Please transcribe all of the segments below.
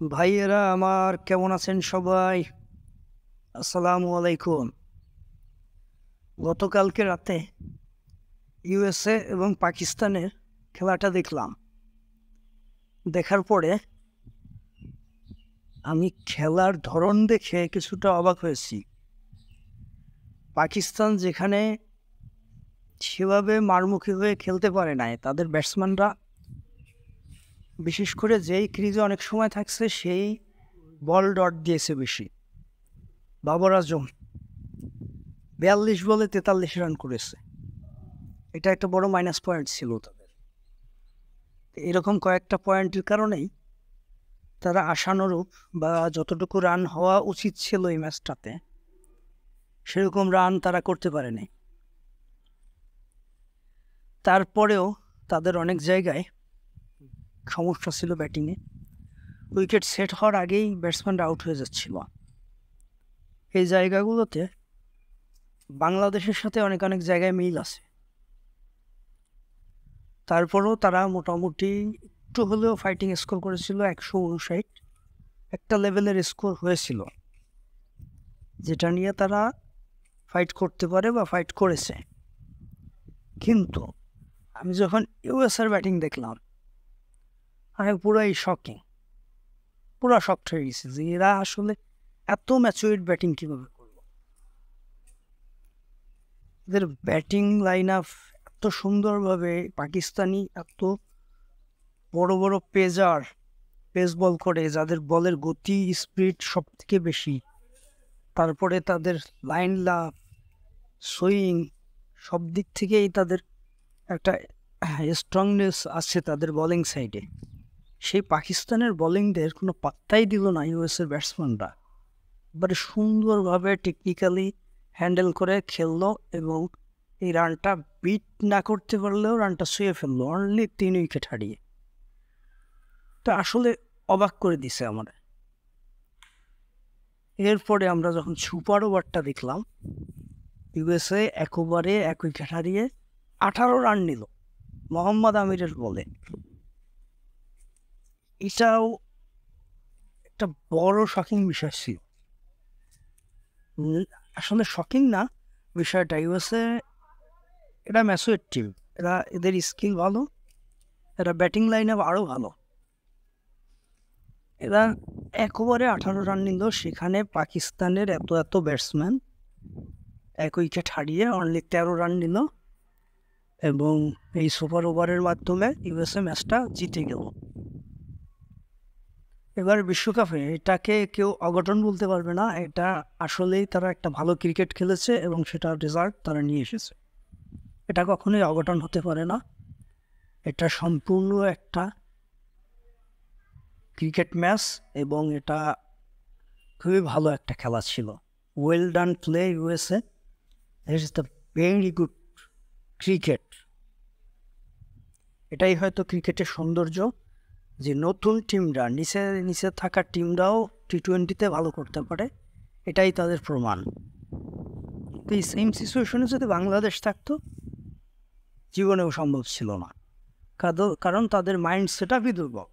ভাইয়েরা আমার কেমন আছেন সবাই? আসসালামু আলাইকুম। গতকালকে রাতে ইউএসএ এবং পাকিস্তানের খেলাটা দেখলাম। দেখার পরে আমি খেলার ধরন দেখে কিছুটা অবাক হয়েছি। পাকিস্তান যেখানে সেভাবে মারমুখী হয়ে খেলতে পারে নাই, তাদের ব্যাটসম্যানরা বিশেষ করে যেই ক্রিজে অনেক সময় থাকছে সেই বল ডট দিয়েছে বেশি। বাবর আজম 42 বলে 43 রান করেছে। এটা একটা বড় মাইনাস পয়েন্ট ছিল তাদের। এরকম কয়েকটা পয়েন্টের কারণেই তারা আশানুরূপ বা যতটুকু রান হওয়া উচিত ছিল এই ম্যাচটাতে সেরকম রান তারা করতে পারেনি। তারপরেও তাদের অনেক জায়গায় সমস্যা ছিল ব্যাটিংয়ে। উইকেট সেট হওয়ার আগেই ব্যাটসম্যানরা আউট হয়ে যাচ্ছিল। এই জায়গাগুলোতে বাংলাদেশের সাথে অনেক অনেক জায়গায় মিল আছে। তারপরেও তারা মোটামুটি একটু হলেও ফাইটিং স্কোর করেছিল। 159 একটা লেভেলের স্কোর হয়েছিল, যেটা নিয়ে তারা ফাইট করতে পারে বা ফাইট করেছে। কিন্তু আমি যখন ইউএসএর ব্যাটিং দেখলাম আমি পুরাই শকড হয়ে গেছি যে এরা আসলে এত ম্যাচুরিড ব্যাটিং কীভাবে করল। এদের ব্যাটিং লাইন আপ এত সুন্দরভাবে, পাকিস্তানি এত বড় বড় পেস বল করে, যাদের বলের গতি স্পিড সব থেকে বেশি। তারপরে তাদের লাইন লাভ, সুইং, সব দিক থেকেই তাদের একটা স্ট্রংনেস আছে তাদের বোলিং সাইডে। সেই পাকিস্তানের বোলিংদের কোনো পাত্তাই দিল না ইউএসের ব্যাটসম্যানরা। এবারে সুন্দরভাবে টেকনিক্যালি হ্যান্ডেল করে খেললো এবং এই রানটা বিট না করতে পারলেও রানটা ছুঁয়ে ফেললো অনলি 3 উইকেট হারিয়ে। তো আসলে অবাক করে দিছে আমার। এরপরে আমরা যখন সুপার ওভারটা দেখলাম, ইউএসএ 1 ওভারে 1 উইকেট হারিয়ে 18 রান নিল মোহাম্মদ আমিরের বলে। এটাও একটা বড় শকিং বিষয় ছিল। আসলে শকিং না বিষয়টা, ইউএসএ এটা ম্যাচুয়ার টিম, এদের স্কিল ভালো, এরা ব্যাটিং লাইনে আরও ভালো। এরা 1 ওভারে 18 রান নিল, সেখানে পাকিস্তানের এত ব্যাটসম্যান 1 উইকেট হারিয়ে অনলি 13 রান নিল এবং এই সুপার ওভারের মাধ্যমে ইউএসএ ম্যাচটা জিতে গেল। এবার বিশ্বকাপে এটাকে কেউ অঘটন বলতে পারবে না। এটা আসলেই তারা একটা ভালো ক্রিকেট খেলেছে এবং সেটার রেজাল্ট তারা নিয়ে এসেছে। এটা কখনোই অঘটন হতে পারে না। এটা সম্পূর্ণ একটা ক্রিকেট ম্যাচ এবং এটা খুবই ভালো একটা খেলা ছিল। Well done play USA, this is the very good cricket. এটাই হয়তো ক্রিকেটের সৌন্দর্য, যে নতুন টিমরা নিচে থাকা টিমরাও টি-20তে ভালো করতে পারে, এটাই তাদের প্রমাণ। তো এই সেম সিচুয়েশনে যদি বাংলাদেশ থাকতো জীবনেও সম্ভব ছিল না। কারণ তাদের মাইন্ড সেট আপই দুর্বল,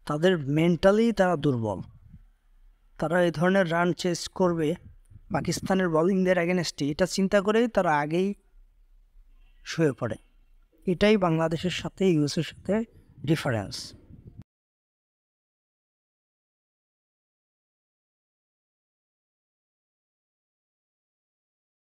তাদের মেন্টালি তারা দুর্বল। তারা এই ধরনের রান চেস করবে পাকিস্তানের বোলিংদের অ্যাগেনস্টে, এটা চিন্তা করেই তারা আগেই শুয়ে পড়ে। এটাই বাংলাদেশের সাথে ইউএসের সাথে ডিফারেন্স।